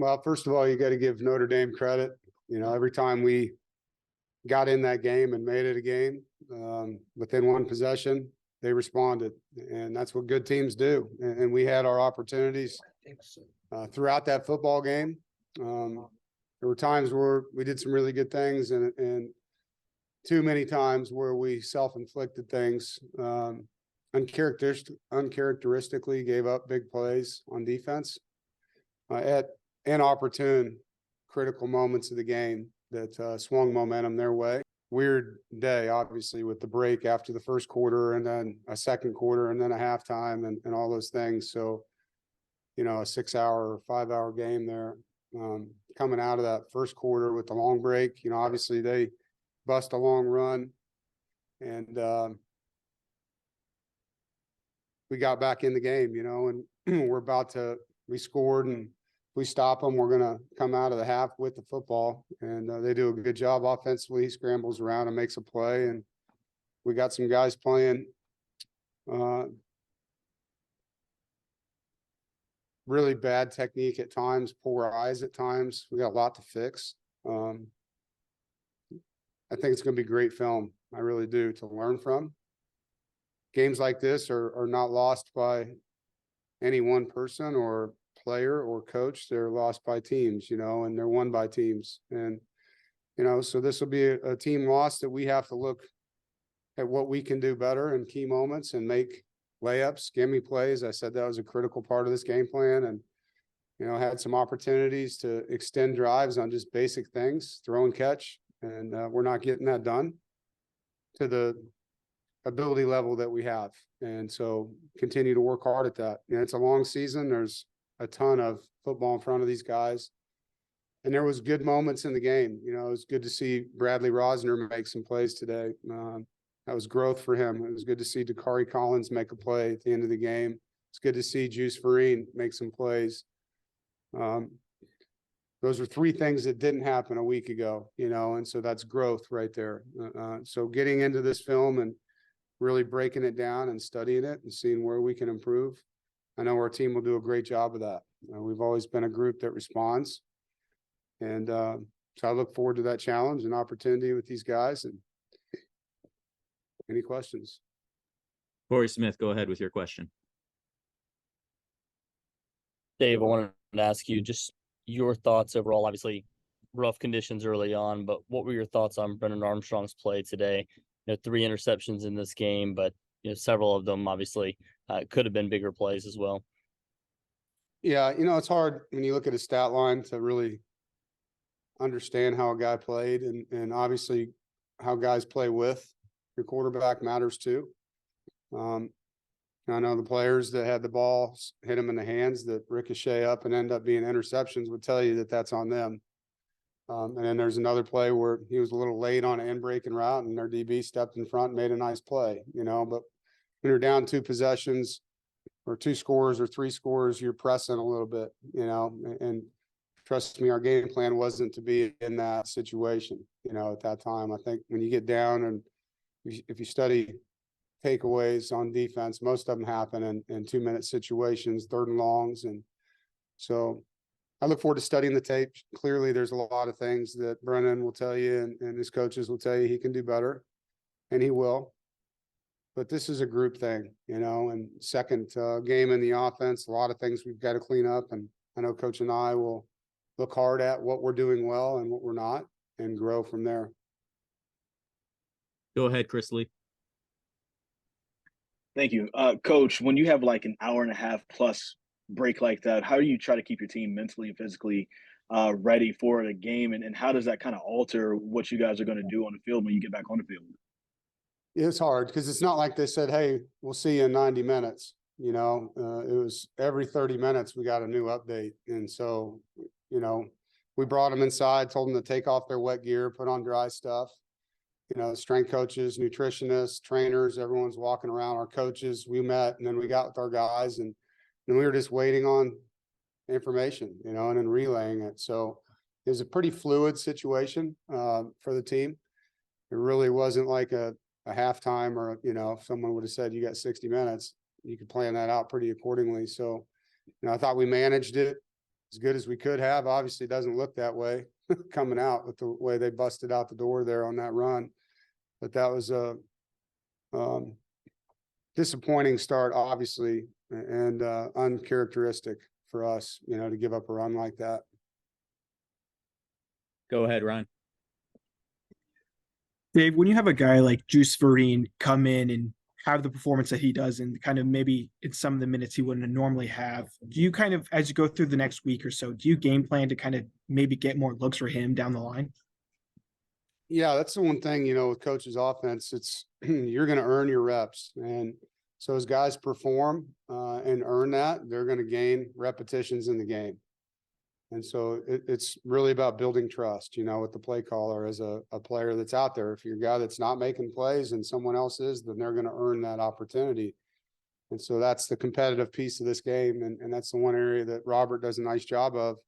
Well, first of all, you got to give Notre Dame credit. Every time we got in that game and made it a game, within one possession, they responded. And that's what good teams do. And we had our opportunities throughout that football game. There were times where we did some really good things and too many times where we self-inflicted things, uncharacteristically gave up big plays on defense at inopportune critical moments of the game that swung momentum their way. Weird day, obviously, with the break after the first quarter and then a second quarter and then a halftime and all those things. So, a 6-hour or 5-hour game there. Coming out of that first quarter with the long break, obviously they bust a long run and we got back in the game, and we scored, and if we stop them, we're going to come out of the half with the football, and they do a good job offensively. He scrambles around and makes a play, and we got some guys playing really bad technique at times, poor eyes at times. We got a lot to fix. I think it's going to be great film. I really do, to learn from. Games like this are not lost by any one person or player or coach. They're lost by teams, and they're won by teams. And, so this will be a team loss that we have to look at what we can do better in key moments and make layups, gimme plays. I said that was a critical part of this game plan, and had some opportunities to extend drives on just basic things, throw and catch, and we're not getting that done to the ability level that we have. And so continue to work hard at that. It's a long season. There's a ton of football in front of these guys, and there was good moments in the game. It was good to see Bradley Rosner make some plays today. That was growth for him. It was good to see Dakari Collins make a play at the end of the game. It's good to see Juice Farine make some plays. Those are three things that didn't happen a week ago, and so that's growth right there. So getting into this film and really breaking it down and studying it and seeing where we can improve. I know our team will do a great job of that. We've always been a group that responds. And so I look forward to that challenge and opportunity with these guys. And any questions? Corey Smith, go ahead with your question. Dave, I wanted to ask you just your thoughts overall. Obviously, rough conditions early on, but what were your thoughts on Brennan Armstrong's play today? 3 interceptions in this game, but several of them obviously could have been bigger plays as well. Yeah, it's hard when you look at a stat line to really understand how a guy played, and obviously how guys play with your quarterback matters too. I know the players that had the ball hit them in the hands that ricochet up and end up being interceptions would tell you that that's on them. And then there's another play where he was a little late on an end breaking route and their DB stepped in front and made a nice play, but when you're down 2 possessions or 2 scores or 3 scores, you're pressing a little bit, and trust me, our game plan wasn't to be in that situation, at that time. I think when you get down and if you study takeaways on defense, most of them happen in 2-minute situations, 3rd and longs. And so I look forward to studying the tape. Clearly, there's a lot of things that Brennan will tell you and his coaches will tell you he can do better, and he will. But this is a group thing, and second game in the offense, a lot of things we've got to clean up. And I know Coach and I will look hard at what we're doing well and what we're not and grow from there. Go ahead, Chris Lee. Thank you. Coach, when you have like an hour and a half plus break like that, how do you try to keep your team mentally and physically ready for the game? And how does that kind of alter what you guys are going to do on the field when you get back on the field? It's hard because it's not like they said, hey, we'll see you in 90 minutes. It was every 30 minutes we got a new update. And so, we brought them inside, told them to take off their wet gear, put on dry stuff. Strength coaches, nutritionists, trainers, everyone's walking around. Our coaches, we met, and then we got with our guys, and we were just waiting on information, and then relaying it. So it was a pretty fluid situation for the team. It really wasn't like a halftime or, if someone would have said you got 60 minutes, you could plan that out pretty accordingly. So, I thought we managed it as good as we could have. Obviously, it doesn't look that way coming out with the way they busted out the door there on that run. But that was a disappointing start, obviously, and uncharacteristic for us, you know, to give up a run like that. Go ahead, Ryan. Dave, when you have a guy like Juice Verdine come in and have the performance that he does and kind of maybe in some of the minutes he wouldn't normally have, do you kind of, as you go through the next week or so, do you game plan to kind of maybe get more looks for him down the line? Yeah, that's the one thing, you know, with coach's offense, it's you're going to earn your reps. And so as guys perform and earn that, they're going to gain repetitions in the game. And so it's really about building trust, you know, with the play caller as a player that's out there. If you're a guy that's not making plays and someone else is, then they're going to earn that opportunity. And so that's the competitive piece of this game. And that's the one area that Robert does a nice job of,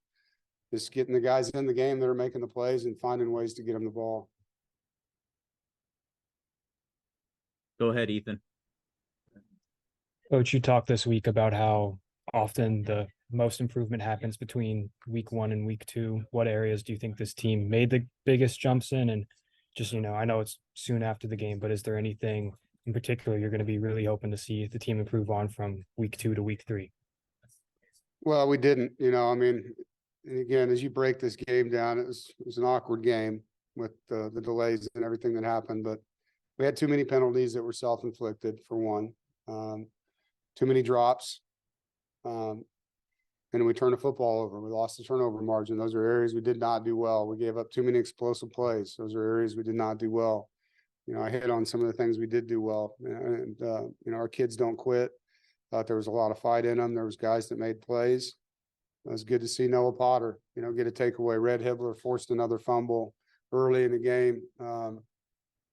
is getting the guys in the game that are making the plays and finding ways to get them the ball. Go ahead, Ethan. Coach, you talked this week about how often the most improvement happens between week 1 and week 2. What areas do you think this team made the biggest jumps in? And just, you know, I know it's soon after the game, but is there anything in particular you're going to be really hoping to see the team improve on from week 2 to week 3? Well, we didn't, you know, I mean, and again, as you break this game down, it was an awkward game with the delays and everything that happened, but we had too many penalties that were self-inflicted, for one, too many drops. And we turned the football over. We lost the turnover margin. Those are areas we did not do well. We gave up too many explosive plays. Those are areas we did not do well. You know, I hit on some of the things we did do well. And you know, our kids don't quit. Thought there was a lot of fight in them. There was guys that made plays. It was good to see Noah Potter, you know, get a takeaway. Red Hibbler forced another fumble early in the game.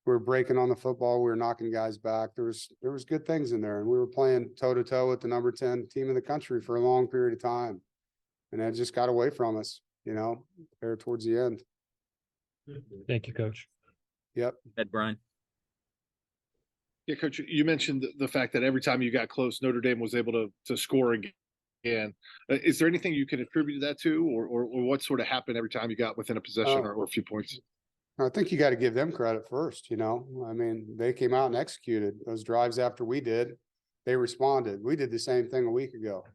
We were breaking on the football. We were knocking guys back. There was good things in there, and we were playing toe to toe with the number 10 team in the country for a long period of time, and that just got away from us, you know, there towards the end. Thank you, Coach. Yep. Ed, Brian. Yeah, Coach, you mentioned the fact that every time you got close, Notre Dame was able to score again. Is there anything you can attribute that to, or what sort of happened every time you got within a possession or a few points? I think you got to give them credit first, you know. I mean, they came out and executed those drives after we did. They responded. We did the same thing a week ago.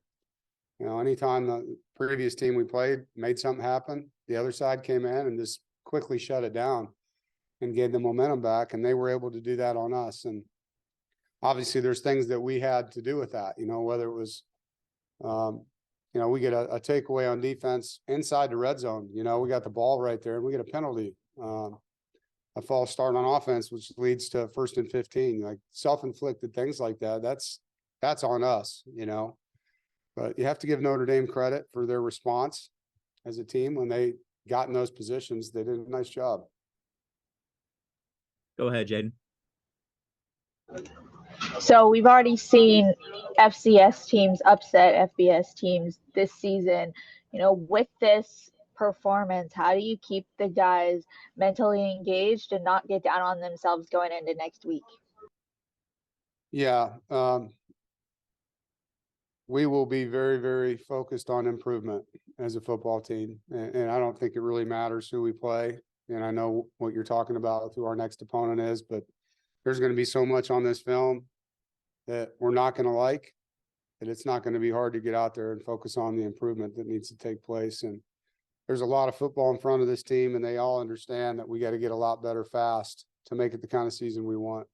You know, anytime the previous team we played made something happen, the other side came in and just quickly shut it down and gave the momentum back, and they were able to do that on us. And obviously there's things that we had to do with that, you know, whether it was, you know, we get a takeaway on defense inside the red zone. You know, we got the ball right there and we get a penalty. A false start on offense, which leads to 1st and 15, like self-inflicted things like that. That's on us, you know, but you have to give Notre Dame credit for their response as a team. When they got in those positions, they did a nice job. Go ahead, Jaden. So we've already seen FCS teams upset FBS teams this season. You know, with this performance, how do you keep the guys mentally engaged and not get down on themselves going into next week? Yeah, we will be very, very focused on improvement as a football team, and I don't think it really matters who we play. And I know what you're talking about with who our next opponent is, but there's going to be so much on this film that we're not going to like, that it's not going to be hard to get out there and focus on the improvement that needs to take place. And there's a lot of football in front of this team, and they all understand that we got to get a lot better fast to make it the kind of season we want.